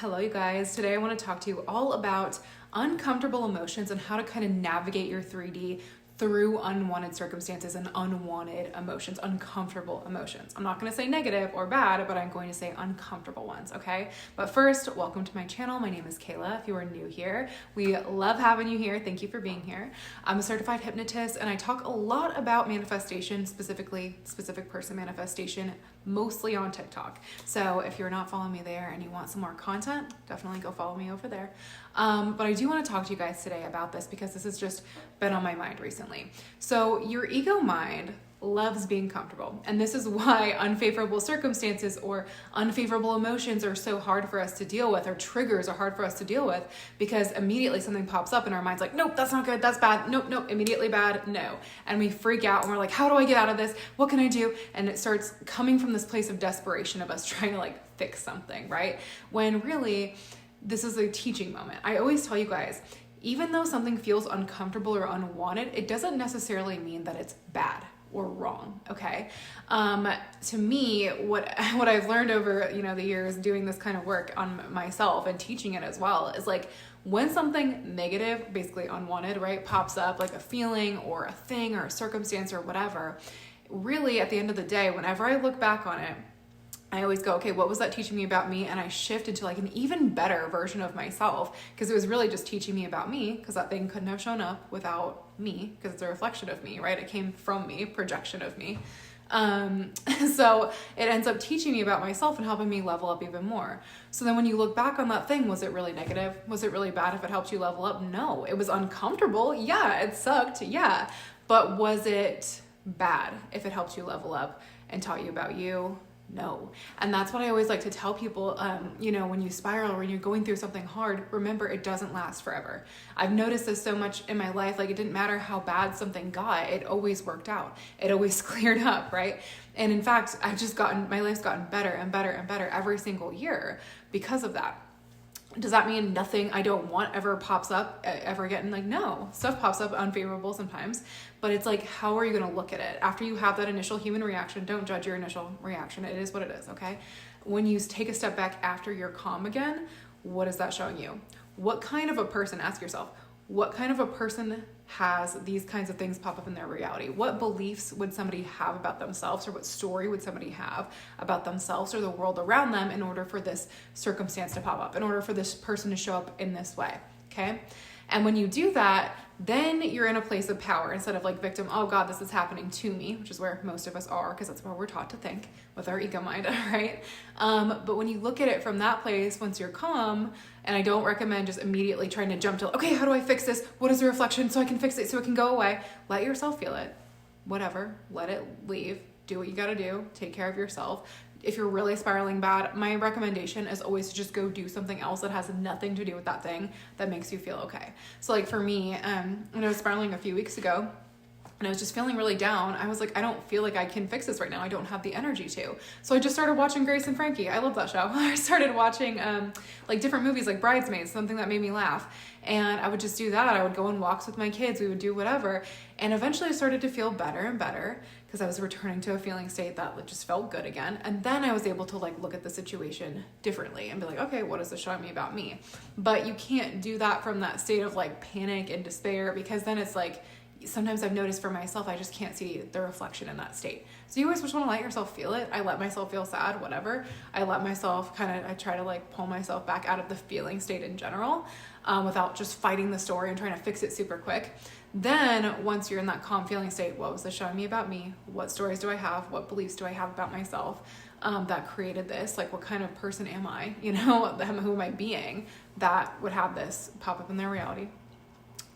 Hello, you guys. Today I want to talk to you all about uncomfortable emotions and how to kind of navigate your 3D through unwanted circumstances and unwanted emotions, uncomfortable emotions. I'm not going to say negative or bad, but I'm going to say uncomfortable ones, okay? But first, welcome to my channel. My name is Kayla. If you are new here, we love having you here. Thank you for being here. I'm a certified hypnotist and I talk a lot about manifestation, specifically specific person manifestation, mostly on TikTok. So if you're not following me there and you want some more content, definitely go follow me over there. But I do want to talk to you guys today about this because this has just been on my mind recently. So your ego mind loves being comfortable. And this is why unfavorable circumstances or unfavorable emotions are so hard for us to deal with, or triggers are hard for us to deal with, because immediately something pops up in our minds like, nope, that's not good, that's bad, nope, immediately bad, no. And we freak out and we're like, how do I get out of this? What can I do? And it starts coming from this place of desperation of us trying to fix something, right? When really, this is a teaching moment. I always tell you guys, even though something feels uncomfortable or unwanted, it doesn't necessarily mean that it's bad or wrong, okay? To me, what I've learned over the years doing this kind of work on myself and teaching it as well is when something negative, basically unwanted, right, pops up, like a feeling or a thing or a circumstance or whatever, really at the end of the day, whenever I look back on it, I always go, okay, what was that teaching me about me? And I shift into an even better version of myself, because it was really just teaching me about me, because that thing couldn't have shown up without me, because it's a reflection of me, right? It came from me, projection of me. So it ends up teaching me about myself and helping me level up even more. So then when you look back on that thing, was it really negative? Was it really bad if it helped you level up? No. It was uncomfortable. Yeah. It sucked. Yeah. But was it bad if it helped you level up and taught you about you? No. And that's what I always like to tell people, when you spiral or when you're going through something hard, remember it doesn't last forever. I've noticed this so much in my life, it didn't matter how bad something got, it always worked out. It always cleared up, right? And in fact, my life's gotten better and better and better every single year because of that. Does that mean nothing I don't want ever pops up ever again? No, stuff pops up unfavorable sometimes, but it's how are you going to look at it? After you have that initial human reaction, don't judge your initial reaction. It is what it is, okay? When you take a step back after you're calm again, what is that showing you? What kind of a person, ask yourself, what kind of a person has these kinds of things pop up in their reality? What beliefs would somebody have about themselves, or what story would somebody have about themselves or the world around them in order for this circumstance to pop up, in order for this person to show up in this way, okay? And when you do that, then you're in a place of power instead of victim, oh God, this is happening to me, which is where most of us are, because that's where we're taught to think with our ego mind, right? But when you look at it from that place, once you're calm, and I don't recommend just immediately trying to jump to, okay, how do I fix this? What is the reflection so I can fix it so it can go away? Let yourself feel it, whatever, let it leave, do what you gotta do, take care of yourself. If you're really spiraling bad, my recommendation is always to just go do something else that has nothing to do with that thing that makes you feel okay. So for me, when I was spiraling a few weeks ago, and I was just feeling really down, I was like, I don't feel like I can fix this right now. I don't have the energy to. So I just started watching Grace and Frankie. I love that show. I started watching different movies like Bridesmaids, something that made me laugh. And I would just do that. I would go on walks with my kids. We would do whatever. And eventually I started to feel better and better because I was returning to a feeling state that just felt good again. And then I was able to look at the situation differently and be like, okay, what is this showing me about me? But you can't do that from that state of panic and despair, because then it's sometimes I've noticed for myself, I just can't see the reflection in that state. So you always just want to let yourself feel it. I let myself feel sad, whatever. I let myself I try to pull myself back out of the feeling state in general, without just fighting the story and trying to fix it super quick. Then once you're in that calm feeling state, what was this showing me about me? What stories do I have? What beliefs do I have about myself that created this? What kind of person am I? Who am I being that would have this pop up in their reality?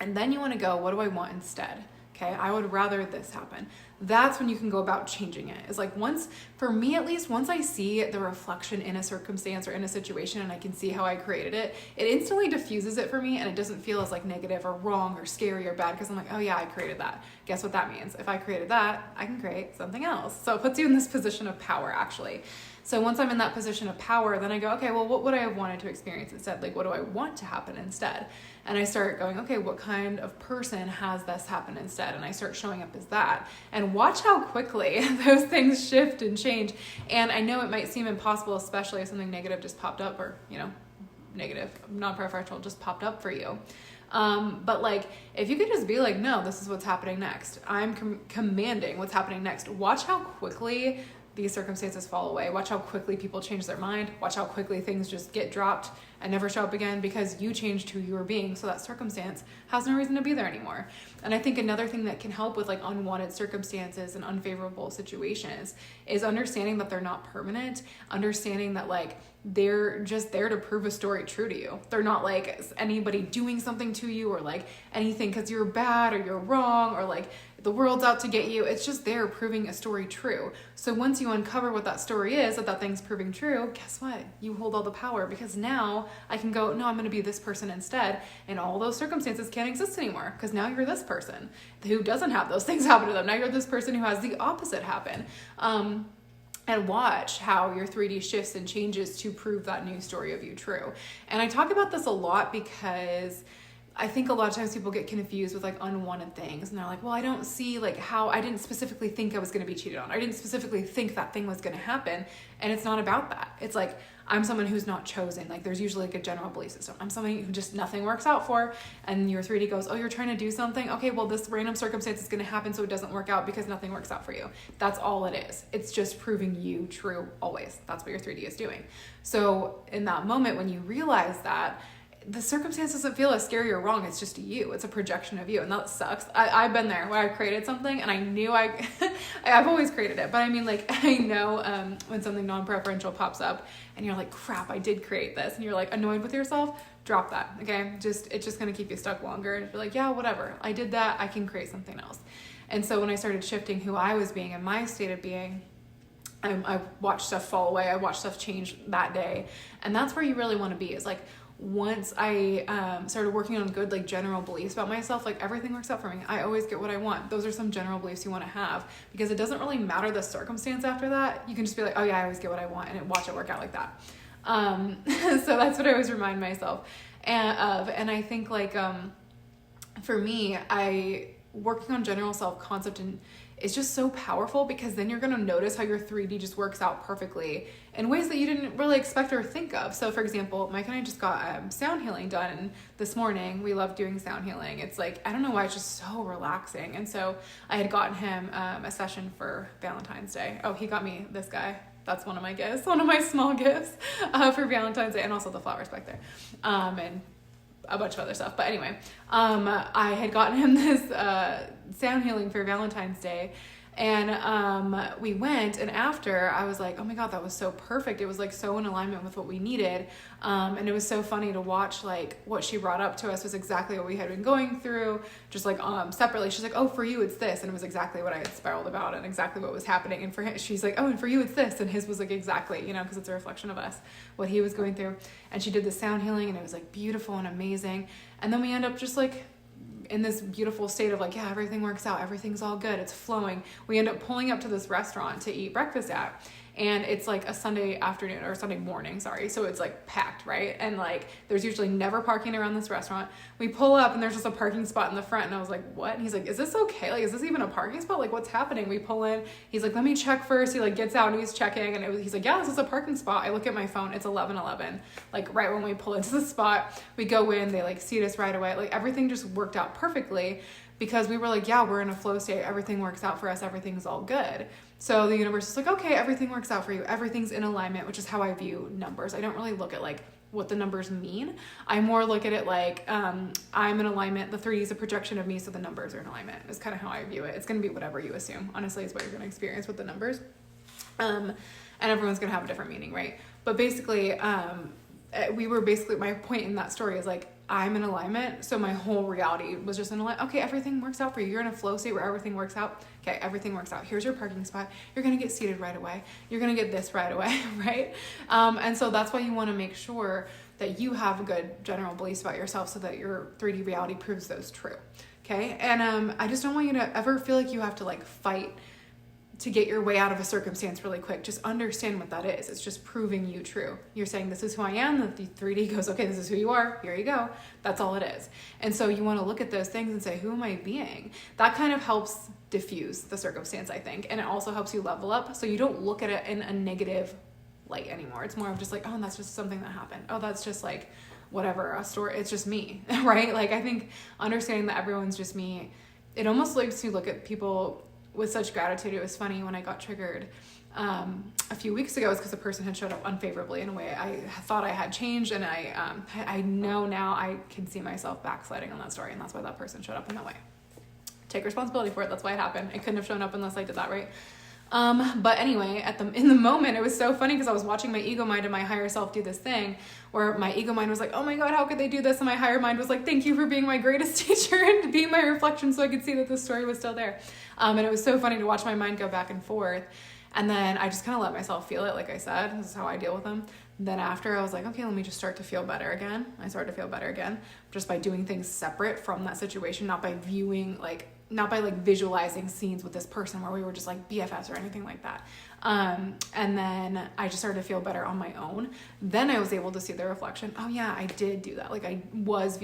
And then you want to go, what do I want instead? Okay, I would rather this happen. That's when you can go about changing it. It's for me at least, once I see the reflection in a circumstance or in a situation and I can see how I created it, it instantly diffuses it for me and it doesn't feel as negative or wrong or scary or bad, because I'm oh yeah, I created that. Guess what that means? If I created that, I can create something else. So it puts you in this position of power, actually. So once I'm in that position of power, then I go, okay, well, what would I have wanted to experience instead? What do I want to happen instead? And I start going, okay, what kind of person has this happen instead? And I start showing up as that. And watch how quickly those things shift and change. And I know it might seem impossible, especially if something negative just popped up or, negative, non-preferential just popped up for you. But like, if you could just be like, no, this is what's happening next. I'm commanding what's happening next. Watch how quickly these circumstances fall away. Watch how quickly people change their mind. Watch how quickly things just get dropped and never show up again because you changed who you were being. So that circumstance has no reason to be there anymore. And I think another thing that can help with like unwanted circumstances and unfavorable situations is understanding that they're not permanent, understanding that like they're just there to prove a story true to you. They're not like anybody doing something to you or like anything because you're bad or you're wrong or like the world's out to get you. It's just there proving a story true. So once you uncover what that story is, that thing's proving true, guess what? You hold all the power because now I can go, no, I'm going to be this person instead. And all those circumstances can't exist anymore because now you're this person who doesn't have those things happen to them. Now you're this person who has the opposite happen. And watch how your 3D shifts and changes to prove that new story of you true. And I talk about this a lot because I think a lot of times people get confused with like unwanted things and they're like, well, I don't see like how I didn't specifically think I was going to be cheated on. I didn't specifically think that thing was going to happen. And it's not about that. It's like, I'm someone who's not chosen. Like there's usually like a general belief system. I'm somebody who just nothing works out for, and your 3D goes, oh, you're trying to do something. Okay, well, this random circumstance is going to happen. So it doesn't work out because nothing works out for you. That's all it is. It's just proving you true always. That's what your 3D is doing. So in that moment, when you realize that, the circumstance doesn't feel as scary or wrong. It's just you. It's a projection of you. And that sucks. I've been there where I created something and I knew I've always created it. But I mean, like, I know when something non-preferential pops up and you're like, crap, I did create this. And you're like annoyed with yourself, drop that. Okay. It's just going to keep you stuck longer. And you're like, yeah, whatever. I did that. I can create something else. And so when I started shifting who I was being and my state of being, I watched stuff fall away. I watched stuff change that day. And that's where you really want to be, is like, once I started working on good like general beliefs about myself, like everything works out for me. I always get what I want. Those are some general beliefs you want to have, because it doesn't really matter the circumstance after that. You can just be like, oh yeah, I always get what I want, and watch it work out like that. So that's what I always remind myself of. And I think like for me, working on general self-concept and it's just so powerful, because then you're going to notice how your 3D just works out perfectly in ways that you didn't really expect or think of. So for example, Mike and I just got sound healing done this morning. We love doing sound healing. It's like, I don't know why, it's just so relaxing. And so I had gotten him a session for Valentine's Day. Oh, he got me this guy. That's one of my gifts, one of my small gifts for Valentine's Day, and also the flowers back there. And a bunch of other stuff. But anyway, I had gotten him this sound healing for Valentine's Day, and we went, and after I was like, oh my God, that was so perfect. It was like so in alignment with what we needed. And it was so funny to watch, like what she brought up to us was exactly what we had been going through, just like separately. She's like, oh, for you it's this, and it was exactly what I had spiraled about and exactly what was happening. And for him, she's like, oh, and for you it's this, and his was like exactly, because it's a reflection of us, what he was going through. And she did the sound healing, and it was like beautiful and amazing. And then we end up just like in this beautiful state of like, yeah, everything works out, everything's all good, it's flowing. We end up pulling up to this restaurant to eat breakfast at, and it's like a Sunday afternoon or Sunday morning, sorry. So it's like packed, right? And like, there's usually never parking around this restaurant. We pull up and there's just a parking spot in the front, and I was like, what? And he's like, is this okay? Like, is this even a parking spot? Like, what's happening? We pull in, he's like, let me check first. He like gets out and he's checking, and he's like, yeah, this is a parking spot. I look at my phone, it's 11:11. Like right when we pull into the spot, we go in, they like seat us right away. Like everything just worked out perfectly, because we were like, yeah, we're in a flow state. Everything works out for us. Everything's all good. So the universe is like, okay, everything works out for you. Everything's in alignment, which is how I view numbers. I don't really look at like what the numbers mean. I more look at it like I'm in alignment. The 3D is a projection of me, so the numbers are in alignment. Is kind of how I view it. It's going to be whatever you assume. Honestly, is what you're going to experience with the numbers. And everyone's going to have a different meaning, right? But basically, my point in that story is like, I'm in alignment, so my whole reality was just in alignment. Okay, everything works out for you. You're in a flow state where everything works out. Okay, everything works out. Here's your parking spot. You're gonna get seated right away. You're gonna get this right away, right? And so that's why you want to make sure that you have a good general beliefs about yourself, so that your 3D reality proves those true. Okay, and I just don't want you to ever feel like you have to like fight to get your way out of a circumstance really quick. Just understand what that is. It's just proving you true. You're saying, this is who I am. The 3D goes, okay, this is who you are. Here you go. That's all it is. And so you want to look at those things and say, who am I being? That kind of helps diffuse the circumstance, I think. And it also helps you level up, so you don't look at it in a negative light anymore. It's more of just like, oh, that's just something that happened. Oh, that's just like whatever, a story, it's just me, right? Like, I think understanding that everyone's just me, it almost makes you look at people with such gratitude. It was funny when I got triggered a few weeks ago, it's because a person had showed up unfavorably in a way I thought I had changed, and I know now I can see myself backsliding on that story, and that's why that person showed up in that way. Take responsibility for it. That's why it happened. It couldn't have shown up unless I did that, right? But anyway, in the moment, it was so funny because I was watching my ego mind and my higher self do this thing where my ego mind was like, oh my God, how could they do this? And my higher mind was like, thank you for being my greatest teacher and being my reflection so I could see that the story was still there. And it was so funny to watch my mind go back and forth. And then I just kind of let myself feel it. Like I said, this is how I deal with them. Then after I was like, okay, let me just start to feel better again. I started to feel better again just by doing things separate from that situation, not by visualizing scenes with this person where we were just like BFFs or anything like that. And then I just started to feel better on my own. Then I was able to see the reflection. Oh yeah, I did do that. Like I was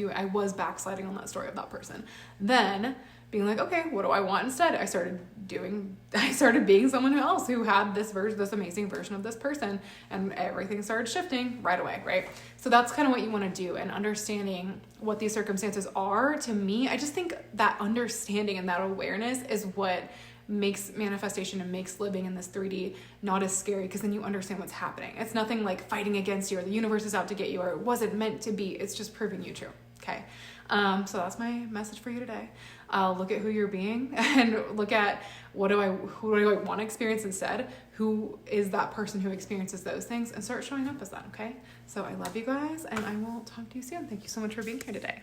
backsliding on that story of that person. Then being like, okay, what do I want instead? I started being someone else who had this amazing version of this person, and everything started shifting right away, right? So that's kind of what you want to do, and understanding what these circumstances are. To me, I just think that understanding and that awareness is what makes manifestation and makes living in this 3D not as scary, because then you understand what's happening. It's nothing like fighting against you or the universe is out to get you or it wasn't meant to be. It's just proving you true. Okay. So that's my message for you today. Look at who you're being and look at who do I want to experience instead? Who is that person who experiences those things, and start showing up as that. Okay. So I love you guys, and I will talk to you soon. Thank you so much for being here today.